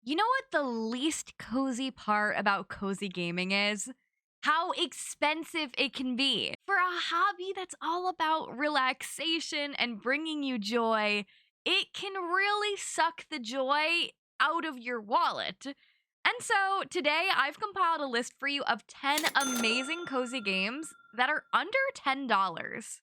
You know what the least cozy part about cozy gaming is? How expensive it can be. For a hobby that's all about relaxation and bringing you joy, it can really suck the joy out of your wallet. And so today I've compiled a list for you of 10 amazing cozy games that are under $10.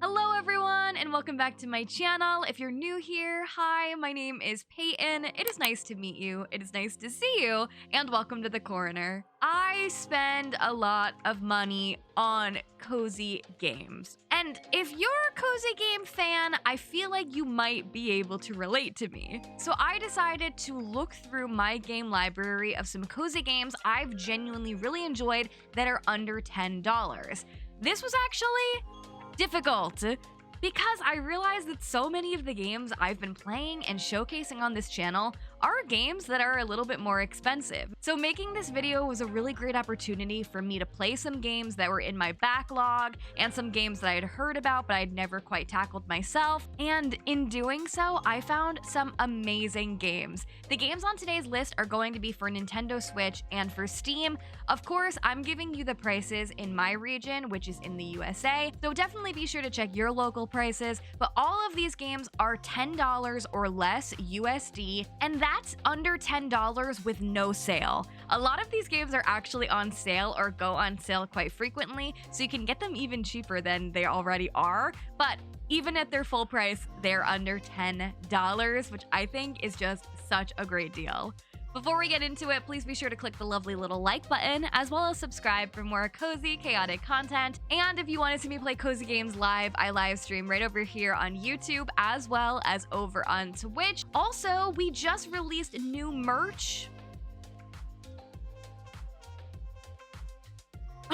Hello everyone and welcome back to my channel. If you're new here, hi, my name is Payton. It is nice to meet you. It is nice to see you, and welcome to the corner. I spend a lot of money on cozy games. And if you're a cozy game fan, I feel like you might be able to relate to me. So I decided to look through my game library of some cozy games I've genuinely really enjoyed that are under $10. This was actually difficult because I realized that so many of the games I've been playing and showcasing on this channel are games that are a little bit more expensive. So making this video was a really great opportunity for me to play some games that were in my backlog and some games that I had heard about but I'd never quite tackled myself. And in doing so, I found some amazing games. The games on today's list are going to be for Nintendo Switch and for Steam. Of course, I'm giving you the prices in my region, which is in the USA, so definitely be sure to check your local prices, but all of these games are $10 or less USD, and that's under $10 with no sale. A lot of these games are actually on sale or go on sale quite frequently, so you can get them even cheaper than they already are, but even at their full price, they're under $10, which I think is just such a great deal. Before we get into it, please be sure to click the lovely little like button, as well as subscribe for more cozy, chaotic content. And if you want to see me play cozy games live, I live stream right over here on YouTube, as well as over on Twitch. Also, we just released new merch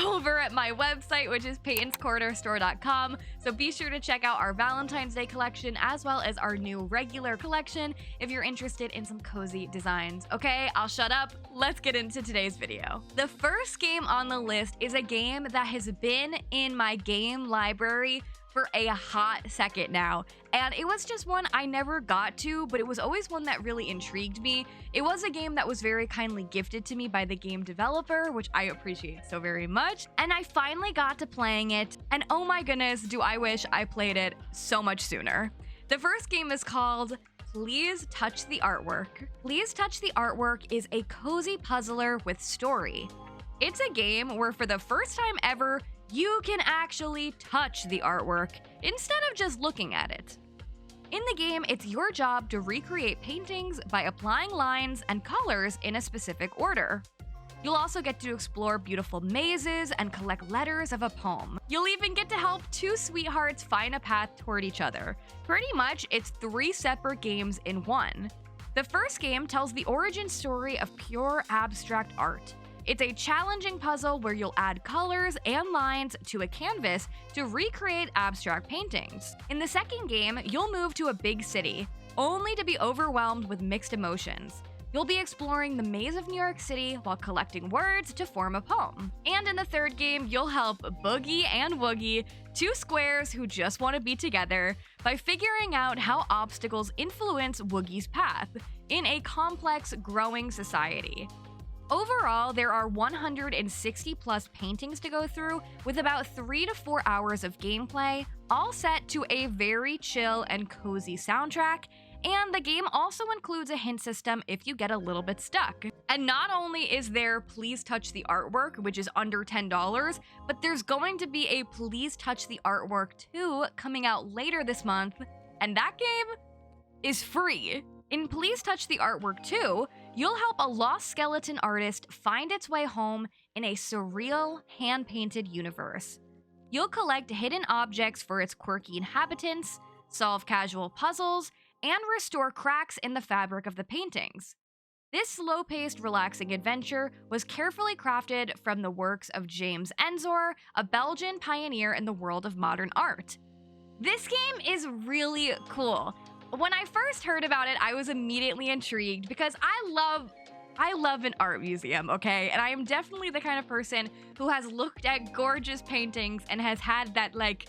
over at my website, which is Payton'sCorner so be sure to check out our Valentine's Day collection as well as our new regular collection if you're interested in some cozy designs. Okay, I'll shut up. Let's get into today's video. The first game on the list is a game that has been in my game library for a hot second now, and it was just one I never got to, but it was always one that really intrigued me. It was a game that was very kindly gifted to me by the game developer, which I appreciate so very much, and I finally got to playing it, and oh my goodness, do I wish I played it so much sooner. The first game is called Please Touch the Artwork. Please Touch the Artwork is a cozy puzzler with story. It's a game where for the first time ever, you can actually touch the artwork instead of just looking at it. In the game, it's your job to recreate paintings by applying lines and colors in a specific order. You'll also get to explore beautiful mazes and collect letters of a poem. You'll even get to help two sweethearts find a path toward each other. Pretty much, it's 3 separate games in one. The first game tells the origin story of pure abstract art. It's a challenging puzzle where you'll add colors and lines to a canvas to recreate abstract paintings. In the second game, you'll move to a big city, only to be overwhelmed with mixed emotions. You'll be exploring the maze of New York City while collecting words to form a poem. And in the third game, you'll help Boogie and Woogie, 2 squares who just want to be together, by figuring out how obstacles influence Woogie's path in a complex, growing society. Overall, there are 160 plus paintings to go through, with about 3 to 4 hours of gameplay, all set to a very chill and cozy soundtrack, and the game also includes a hint system if you get a little bit stuck. And not only is there Please Touch the Artwork, which is under $10, but there's going to be a Please Touch the Artwork 2 coming out later this month, and that game is free. In Please Touch the Artwork 2, you'll help a lost skeleton artist find its way home in a surreal, hand-painted universe. You'll collect hidden objects for its quirky inhabitants, solve casual puzzles, and restore cracks in the fabric of the paintings. This slow-paced, relaxing adventure was carefully crafted from the works of James Ensor, a Belgian pioneer in the world of modern art. This game is really cool. When I first heard about it, I was immediately intrigued because I love an art museum, okay? And I am definitely the kind of person who has looked at gorgeous paintings and has had that, like,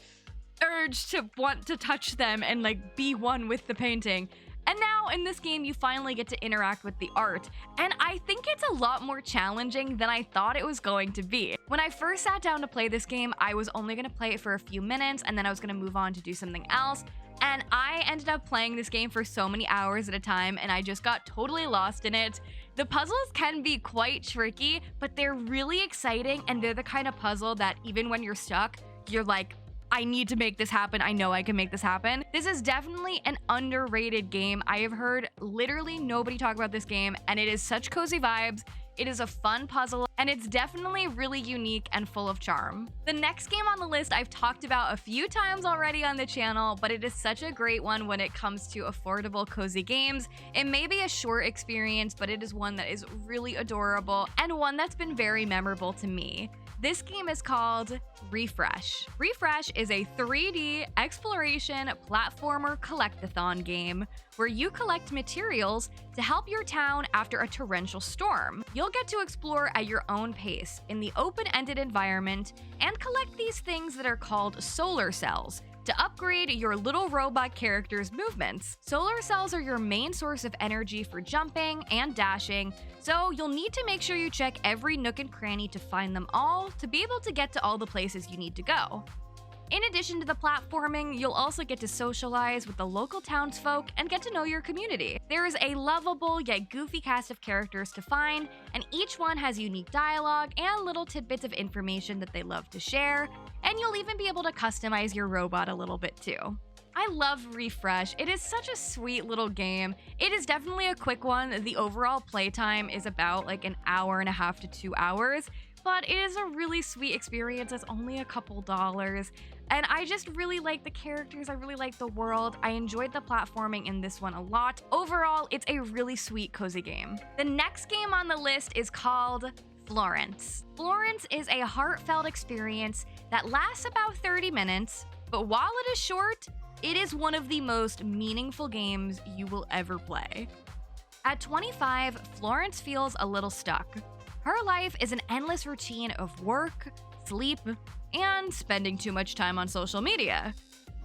urge to want to touch them and like be one with the painting. And now in this game, you finally get to interact with the art. And I think it's a lot more challenging than I thought it was going to be. When I first sat down to play this game, I was only going to play it for a few minutes and then I was going to move on to do something else. And I ended up playing this game for so many hours at a time and I just got totally lost in it. The puzzles can be quite tricky, but they're really exciting and they're the kind of puzzle that even when you're stuck, you're like, I need to make this happen. I know I can make this happen. This is definitely an underrated game. I have heard literally nobody talk about this game, and it is such cozy vibes. It is a fun puzzle, and it's definitely really unique and full of charm. The next game on the list I've talked about a few times already on the channel, but it is such a great one when it comes to affordable cozy games. It may be a short experience, but it is one that is really adorable and one that's been very memorable to me. This game is called Refresh. Refresh is a 3D exploration platformer collectathon game where you collect materials to help your town after a torrential storm. You'll get to explore at your own pace in the open-ended environment and collect these things that are called solar cells to upgrade your little robot character's movements. Solar cells are your main source of energy for jumping and dashing, so you'll need to make sure you check every nook and cranny to find them all to be able to get to all the places you need to go. In addition to the platforming, you'll also get to socialize with the local townsfolk and get to know your community. There is a lovable yet goofy cast of characters to find, and each one has unique dialogue and little tidbits of information that they love to share, and you'll even be able to customize your robot a little bit too. I love Refresh. It is such a sweet little game. It is definitely a quick one. The overall playtime is about like an hour and a half to 2 hours, but it is a really sweet experience. It's only a couple dollars. And I just really like the characters. I really like the world. I enjoyed the platforming in this one a lot. Overall, it's a really sweet, cozy game. The next game on the list is called Florence. Florence is a heartfelt experience that lasts about 30 minutes, but while it is short, it is one of the most meaningful games you will ever play. At 25, Florence feels a little stuck. Her life is an endless routine of work, sleep, and spending too much time on social media.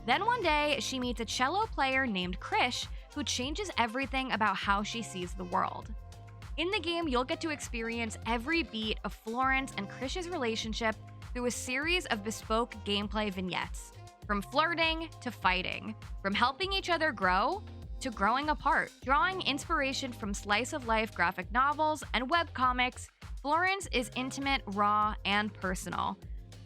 Then one day, she meets a cello player named Krish who changes everything about how she sees the world. In the game, you'll get to experience every beat of Florence and Krish's relationship through a series of bespoke gameplay vignettes, from flirting to fighting, from helping each other grow to growing apart. Drawing inspiration from slice-of-life graphic novels and webcomics, Florence is intimate, raw, and personal.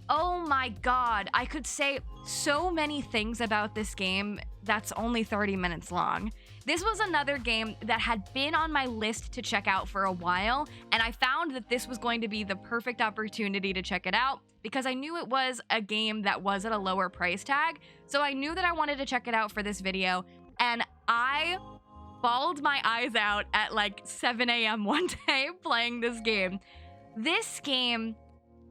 Oh my god, I could say so many things about this game that's only 30 minutes long. This was another game that had been on my list to check out for a while, and I found that this was going to be the perfect opportunity to check it out because I knew it was a game that was at a lower price tag, so I knew that I wanted to check it out for this video, and I bawled my eyes out at like 7 a.m. one day playing this game. This game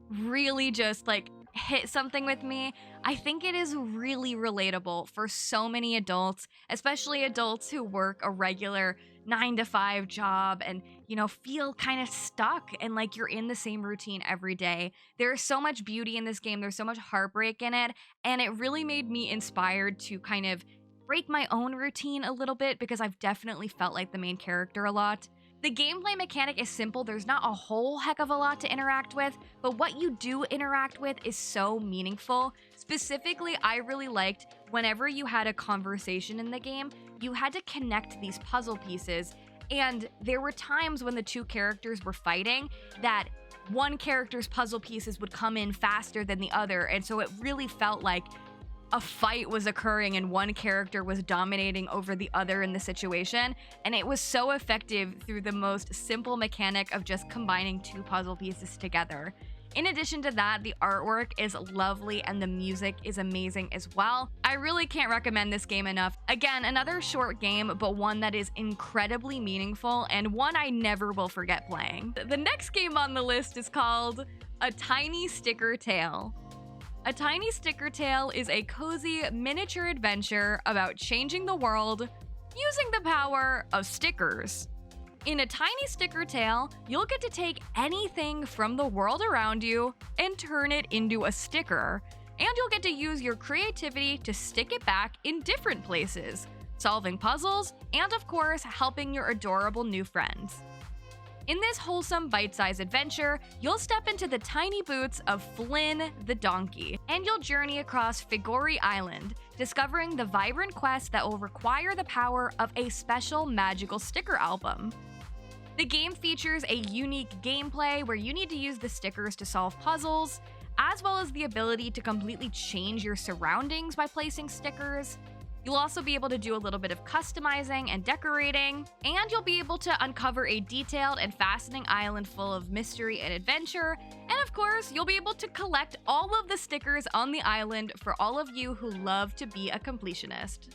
really just like hit something with me. I think it is really relatable for so many adults, especially adults who work a regular 9-to-5 job and, you know, feel kind of stuck and like you're in the same routine every day. There's so much beauty in this game. There's so much heartbreak in it. And it really made me inspired to kind of break my own routine a little bit because I've definitely felt like the main character a lot. The gameplay mechanic is simple. There's not a whole heck of a lot to interact with, but what you do interact with is so meaningful. Specifically, I really liked whenever you had a conversation in the game, you had to connect these puzzle pieces, and there were times when the two characters were fighting that one character's puzzle pieces would come in faster than the other, and so it really felt like a fight was occurring and one character was dominating over the other in the situation, and it was so effective through the most simple mechanic of just combining two puzzle pieces together. In addition to that, the artwork is lovely and the music is amazing as well. I really can't recommend this game enough. Again, another short game, but one that is incredibly meaningful and one I never will forget playing. The next game on the list is called A Tiny Sticker Tale. A Tiny Sticker Tale is a cozy miniature adventure about changing the world using the power of stickers. In A Tiny Sticker Tale, you'll get to take anything from the world around you and turn it into a sticker. and you'll get to use your creativity to stick it back in different places, solving puzzles, and of course, helping your adorable new friends. In this wholesome, bite-sized adventure, you'll step into the tiny boots of Flynn the donkey, and you'll journey across Figori Island, discovering the vibrant quest that will require the power of a special magical sticker album. The game features a unique gameplay where you need to use the stickers to solve puzzles, as well as the ability to completely change your surroundings by placing stickers. You'll also be able to do a little bit of customizing and decorating, and you'll be able to uncover a detailed and fascinating island full of mystery and adventure, and of course, you'll be able to collect all of the stickers on the island for all of you who love to be a completionist.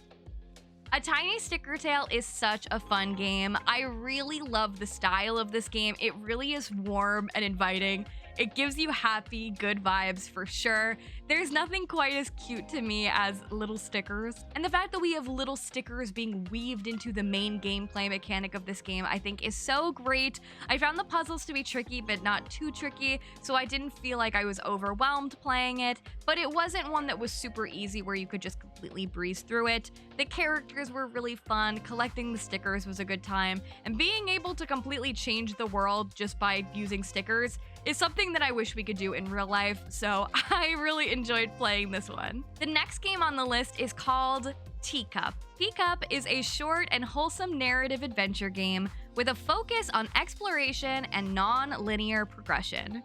A Tiny Sticker Tale is such a fun game. I really love the style of this game. It really is warm and inviting. It gives you happy, good vibes for sure. There's nothing quite as cute to me as little stickers. And the fact that we have little stickers being weaved into the main gameplay mechanic of this game, I think is so great. I found the puzzles to be tricky, but not too tricky, so I didn't feel like I was overwhelmed playing it, but it wasn't one that was super easy where you could just completely breeze through it. The characters were really fun, collecting the stickers was a good time, and being able to completely change the world just by using stickers is something that I wish we could do in real life, so I really enjoyed playing this one. The next game on the list is called TEACUP. TEACUP is a short and wholesome narrative adventure game with a focus on exploration and non-linear progression.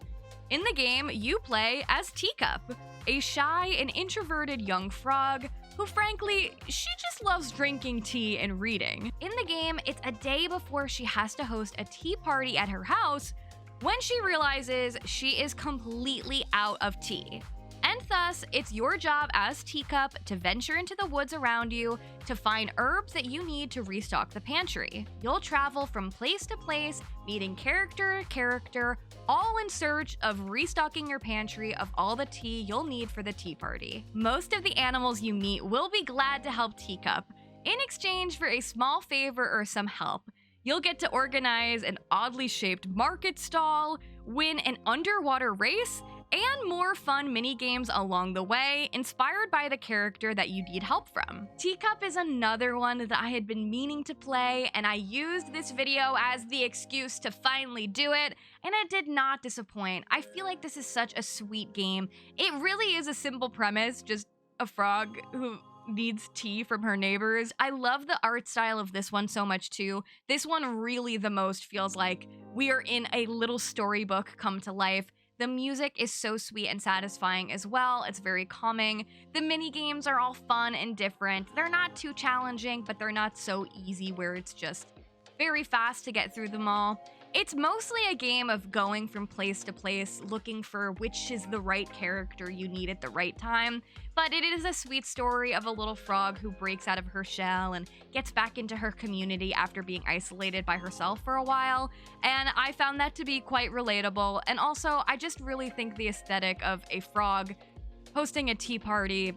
In the game, you play as TEACUP, a shy and introverted young frog who, frankly, she just loves drinking tea and reading. In the game, it's a day before she has to host a tea party at her house when she realizes she is completely out of tea. And thus, it's your job as TEACUP to venture into the woods around you to find herbs that you need to restock the pantry. You'll travel from place to place, meeting character to character, all in search of restocking your pantry of all the tea you'll need for the tea party. Most of the animals you meet will be glad to help TEACUP in exchange for a small favor or some help. You'll get to organize an oddly shaped market stall, win an underwater race, and more fun mini-games along the way, inspired by the character that you need help from. TEACUP is another one that I had been meaning to play, and I used this video as the excuse to finally do it, and it did not disappoint. I feel like this is such a sweet game. It really is a simple premise, just a frog who needs tea from her neighbors. I love the art style of this one so much too. This one really the most feels like we are in a little storybook come to life. The music is so sweet and satisfying as well. It's very calming. The mini games are all fun and different. They're not too challenging, but they're not so easy where it's just very fast to get through them all. It's mostly a game of going from place to place, looking for which is the right character you need at the right time, but it is a sweet story of a little frog who breaks out of her shell and gets back into her community after being isolated by herself for a while, and I found that to be quite relatable, and also I just really think the aesthetic of a frog hosting a tea party,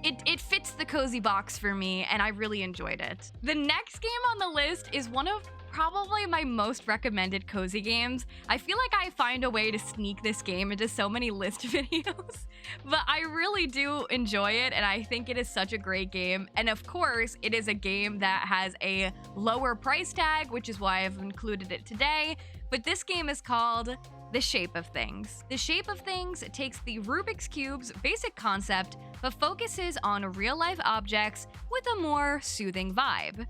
it fits the cozy box for me, and I really enjoyed it. The next game on the list is one of probably my most recommended cozy games. I feel like I find a way to sneak this game into so many list videos, but I really do enjoy it, and I think it is such a great game. And of course, it is a game that has a lower price tag, which is why I've included it today. But this game is called The Shape of Things. The Shape of Things takes the Rubik's Cube's basic concept, but focuses on real-life objects with a more soothing vibe.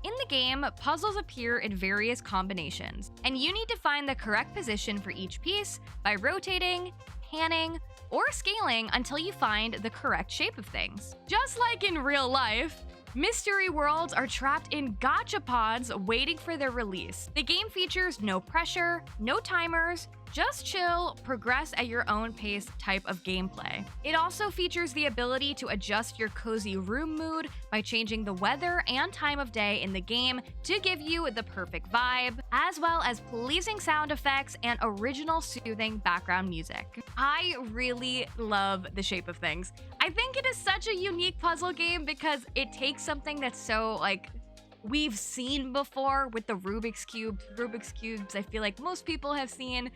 In the game, puzzles appear in various combinations, and you need to find the correct position for each piece by rotating, panning, or scaling until you find the correct shape of things. Just like in real life, mystery worlds are trapped in gacha pods waiting for their release. The game features no pressure, no timers, just chill, progress at your own pace type of gameplay. It also features the ability to adjust your cozy room mood by changing the weather and time of day in the game to give you the perfect vibe, as well as pleasing sound effects and original soothing background music. I really love The Shape of Things. I think it is such a unique puzzle game because it takes something that's so like we've seen before with the Rubik's Cube. Rubik's Cubes, I feel like most people have seen.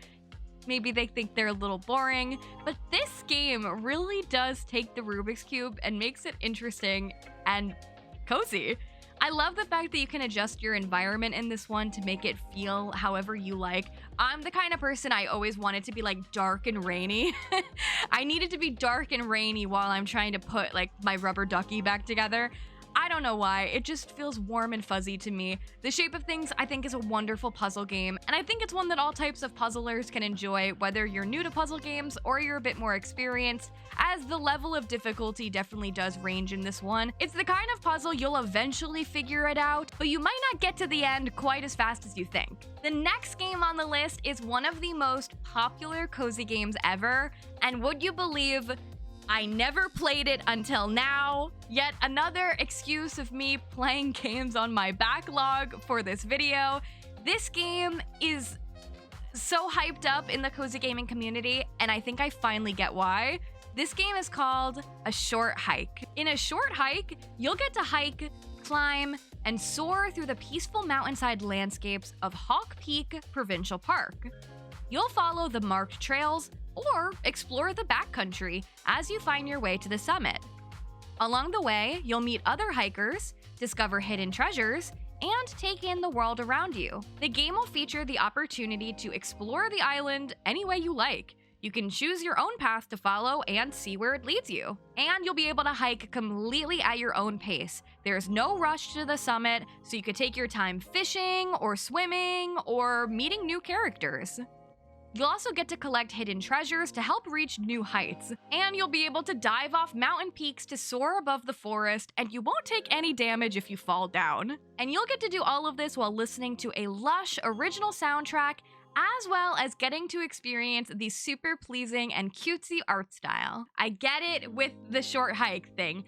Maybe they think they're a little boring, but this game really does take the Rubik's Cube and makes it interesting and cozy. I love the fact that you can adjust your environment in this one to make it feel however you like. I'm the kind of person I always wanted to be like dark and rainy. I need it to be dark and rainy while I'm trying to put like my rubber ducky back together. I don't know why, it just feels warm and fuzzy to me. The Shape of Things, I think, is a wonderful puzzle game, and I think it's one that all types of puzzlers can enjoy, whether you're new to puzzle games or you're a bit more experienced, as the level of difficulty definitely does range in this one. It's the kind of puzzle you'll eventually figure it out, but you might not get to the end quite as fast as you think. The next game on the list is one of the most popular cozy games ever, and would you believe I never played it until now. Yet another excuse of me playing games on my backlog for this video. This game is so hyped up in the cozy gaming community, and I think I finally get why. This game is called A Short Hike. In A Short Hike, you'll get to hike, climb, and soar through the peaceful mountainside landscapes of Hawk Peak Provincial Park. You'll follow the marked trails or explore the backcountry as you find your way to the summit. Along the way, you'll meet other hikers, discover hidden treasures, and take in the world around you. The game will feature the opportunity to explore the island any way you like. You can choose your own path to follow and see where it leads you. And you'll be able to hike completely at your own pace. There's no rush to the summit, so you could take your time fishing or swimming or meeting new characters. You'll also get to collect hidden treasures to help reach new heights, and you'll be able to dive off mountain peaks to soar above the forest, and you won't take any damage if you fall down. And you'll get to do all of this while listening to a lush original soundtrack, as well as getting to experience the super pleasing and cutesy art style. I get it with the short hike thing.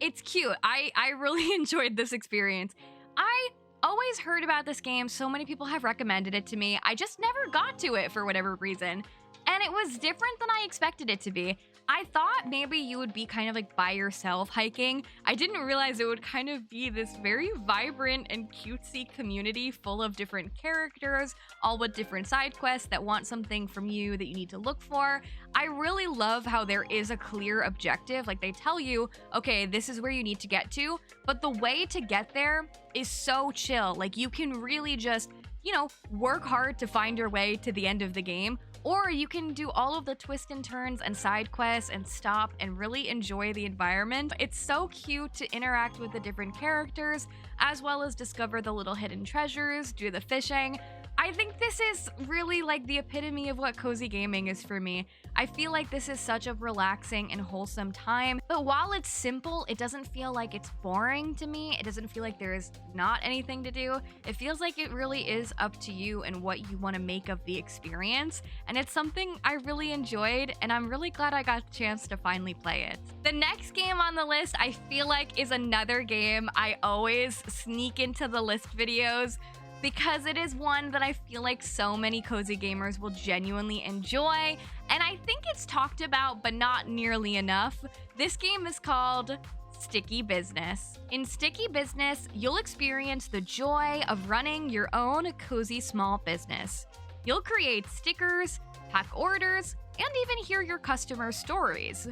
It's cute. I really enjoyed this experience. I always heard about this game, so many people have recommended it to me. I just never got to it for whatever reason. And it was different than I expected it to be. I thought maybe you would be kind of like by yourself hiking. I didn't realize it would kind of be this very vibrant and cutesy community full of different characters, all with different side quests that want something from you that you need to look for. I really love how there is a clear objective. Like they tell you, okay, this is where you need to get to, but the way to get there is so chill. Like you can really just, you know, work hard to find your way to the end of the game, or you can do all of the twists and turns and side quests and stop and really enjoy the environment. It's so cute to interact with the different characters, as well as discover the little hidden treasures, do the fishing. I think this is really like the epitome of what cozy gaming is for me. I feel like this is such a relaxing and wholesome time, but while it's simple, it doesn't feel like it's boring to me. It doesn't feel like there is not anything to do. It feels like it really is up to you and what you want to make of the experience, and it's something I really enjoyed, and I'm really glad I got the chance to finally play it. The next game on the list, I feel like, is another game I always sneak into the list videos, because it is one that I feel like so many cozy gamers will genuinely enjoy, and I think it's talked about but not nearly enough. This game is called Sticky Business. In Sticky Business, you'll experience the joy of running your own cozy small business. You'll create stickers, pack orders, and even hear your customers' stories.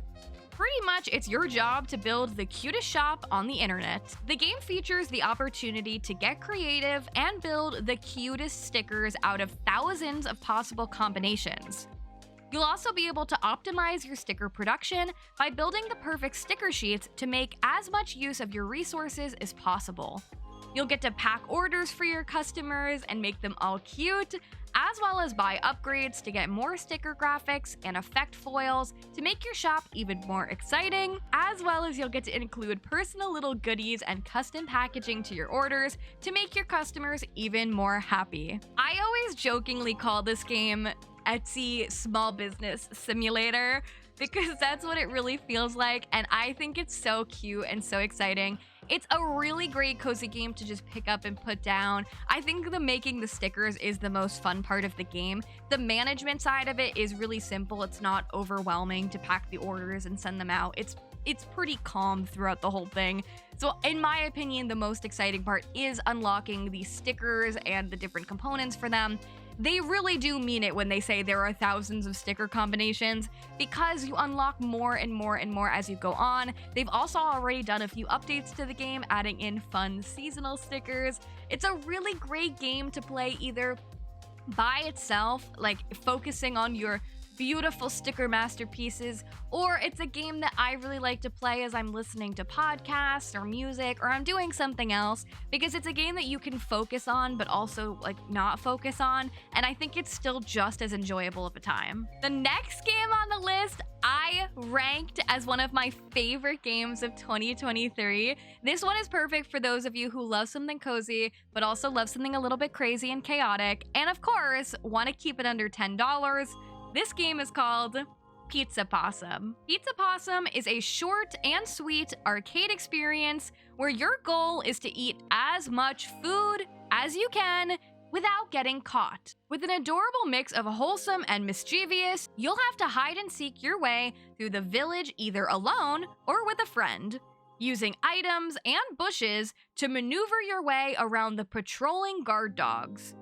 Pretty much, it's your job to build the cutest shop on the internet. The game features the opportunity to get creative and build the cutest stickers out of thousands of possible combinations. You'll also be able to optimize your sticker production by building the perfect sticker sheets to make as much use of your resources as possible. You'll get to pack orders for your customers and make them all cute, as well as buy upgrades to get more sticker graphics and effect foils to make your shop even more exciting, as well as you'll get to include personal little goodies and custom packaging to your orders to make your customers even more happy. I always jokingly call this game Etsy Small Business Simulator because that's what it really feels like, and I think it's so cute and so exciting. It's a really great cozy game to just pick up and put down. I think the making the stickers is the most fun part of the game. The management side of it is really simple. It's not overwhelming to pack the orders and send them out. It's pretty calm throughout the whole thing. So in my opinion, the most exciting part is unlocking these stickers and the different components for them. they really do mean it when they say there are thousands of sticker combinations, because you unlock more and more and more as you go on. They've also already done a few updates to the game, adding in fun seasonal stickers. It's a really great game to play either by itself, like focusing on your beautiful sticker masterpieces, or it's a game that I really like to play as I'm listening to podcasts or music or I'm doing something else, because it's a game that you can focus on but also like not focus on, and I think it's still just as enjoyable of a time. The next game on the list I ranked as one of my favorite games of 2023. This one is perfect for those of you who love something cozy but also love something a little bit crazy and chaotic, and of course want to keep it under $10. This game is called Pizza Possum. Pizza Possum is a short and sweet arcade experience where your goal is to eat as much food as you can without getting caught. With an adorable mix of wholesome and mischievous, you'll have to hide and seek your way through the village either alone or with a friend, using items and bushes to maneuver your way around the patrolling guard dogs.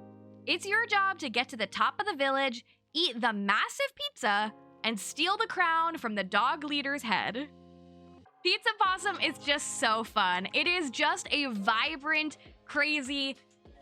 It's your job to get to the top of the village, eat the massive pizza, and steal the crown from the dog leader's head. Pizza Possum is just so fun. It is just a vibrant, crazy,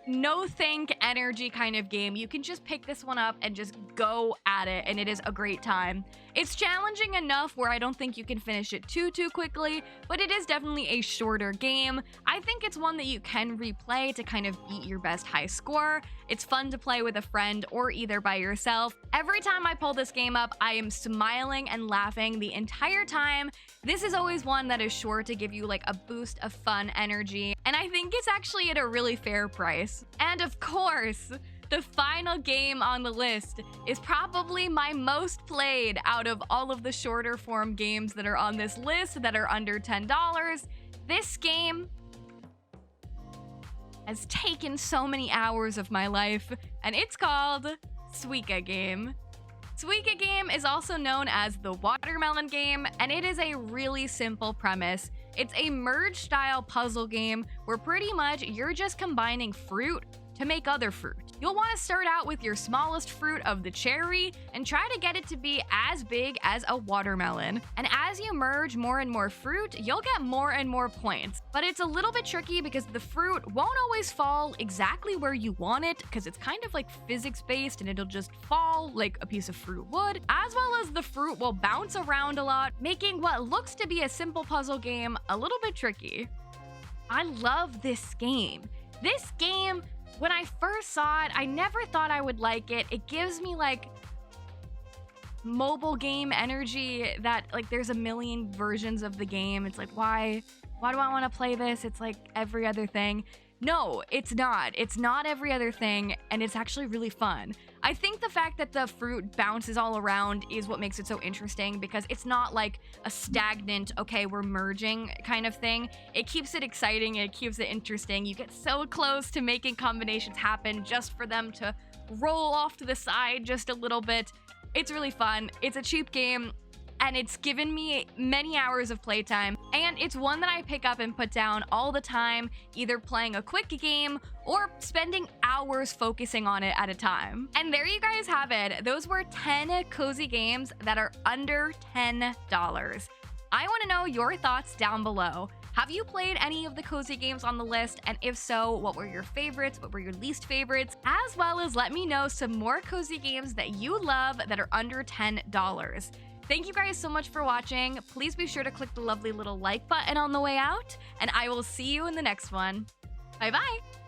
no-think energy kind of game. You can just pick this one up and just go at it, and it is a great time. It's challenging enough where I don't think you can finish it too quickly, but it is definitely a shorter game. I think it's one that you can replay to kind of beat your best high score. It's fun to play with a friend or either by yourself. Every time I pull this game up, I am smiling and laughing the entire time. This is always one that is sure to give you like a boost of fun energy, and I think it's actually at a really fair price. And of course, the final game on the list is probably my most played out of all of the shorter form games that are on this list that are under $10. This game has taken so many hours of my life, and it's called SUIKA Game. SUIKA Game is also known as the watermelon game, and it is a really simple premise. It's a merge-style puzzle game where pretty much you're just combining fruit to make other fruit. You'll want to start out with your smallest fruit of the cherry and try to get it to be as big as a watermelon. And as you merge more and more fruit, you'll get more and more points. But it's a little bit tricky because the fruit won't always fall exactly where you want it, because it's kind of like physics-based and it'll just fall like a piece of fruit would, as well as the fruit will bounce around a lot, making what looks to be a simple puzzle game a little bit tricky. I love this game. This game, when I first saw it, I never thought I would like it. It gives me like mobile game energy that like there's a million versions of the game. It's like, why do I want to play this? It's like every other thing. No, it's not. It's not every other thing, and it's actually really fun. I think the fact that the fruit bounces all around is what makes it so interesting, because it's not like a stagnant, okay, we're merging kind of thing. It keeps it exciting, and it keeps it interesting. You get so close to making combinations happen just for them to roll off to the side just a little bit. It's really fun. It's a cheap game, and it's given me many hours of playtime, and it's one that I pick up and put down all the time, either playing a quick game or spending hours focusing on it at a time. And there you guys have it. Those were 10 cozy games that are under $10. I want to know your thoughts down below. Have you played any of the cozy games on the list? And if so, what were your favorites? What were your least favorites? As well as let me know some more cozy games that you love that are under $10. Thank you guys so much for watching. Please be sure to click the lovely little like button on the way out, and I will see you in the next one. Bye-bye.